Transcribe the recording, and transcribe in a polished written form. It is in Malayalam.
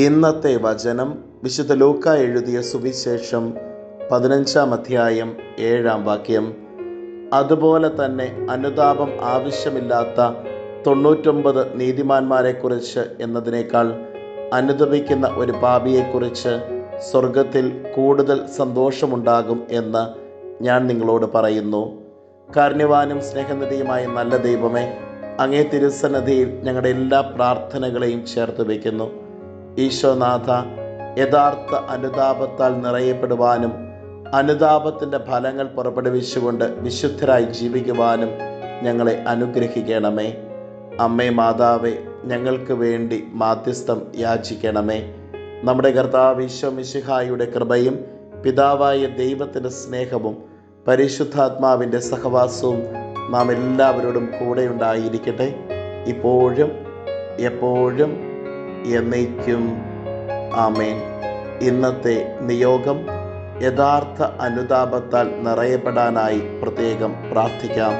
ഇന്നത്തെ വചനം വിശുദ്ധ ലൂക്കാ എഴുതിയ സുവിശേഷം 15-ാം അധ്യായം 7-ാം വാക്യം. അതുപോലെ തന്നെ അനുതാപം ആവശ്യമില്ലാത്ത 99 നീതിമാന്മാരെക്കുറിച്ച് എന്നതിനേക്കാൾ അനുതപിക്കുന്ന ഒരു പാപിയെക്കുറിച്ച് സ്വർഗത്തിൽ കൂടുതൽ സന്തോഷമുണ്ടാകും എന്ന് ഞാൻ നിങ്ങളോട് പറയുന്നു. കാരുണ്യവാനും സ്നേഹനിധിയുമായ നല്ല ദൈവമേ, അങ്ങേ തിരുസന്നിധിയിൽ ഞങ്ങളുടെ എല്ലാ പ്രാർത്ഥനകളെയും ചേർത്ത് വയ്ക്കുന്നു. ഈശോനാഥ, യഥാർത്ഥ അനുതാപത്താൽ നിറയപ്പെടുവാനും അനുതാപത്തിൻ്റെ ഫലങ്ങൾ പുറപ്പെടുവിച്ചുകൊണ്ട് വിശുദ്ധരായി ജീവിക്കുവാനും ഞങ്ങളെ അനുഗ്രഹിക്കണമേ. അമ്മേ മാതാവേ, ഞങ്ങൾക്ക് വേണ്ടി മാധ്യസ്ഥം യാചിക്കണമേ. നമ്മുടെ കർത്താവ് ഈശോ മിശിഹായുടെ കൃപയും പിതാവായ ദൈവത്തിൻ്റെ സ്നേഹവും പരിശുദ്ധാത്മാവിൻ്റെ സഹവാസവും നാം എല്ലാവരോടും കൂടെ ഉണ്ടായിരിക്കട്ടെ, ഇപ്പോഴും എപ്പോഴും എന്നേക്കും. ആമേൻ. ഇന്നത്തെ നിയോഗം: യഥാർത്ഥ അനുതാപത്താൽ നിറയപ്പെടാനായി പ്രത്യേകം പ്രാർത്ഥിക്കാം.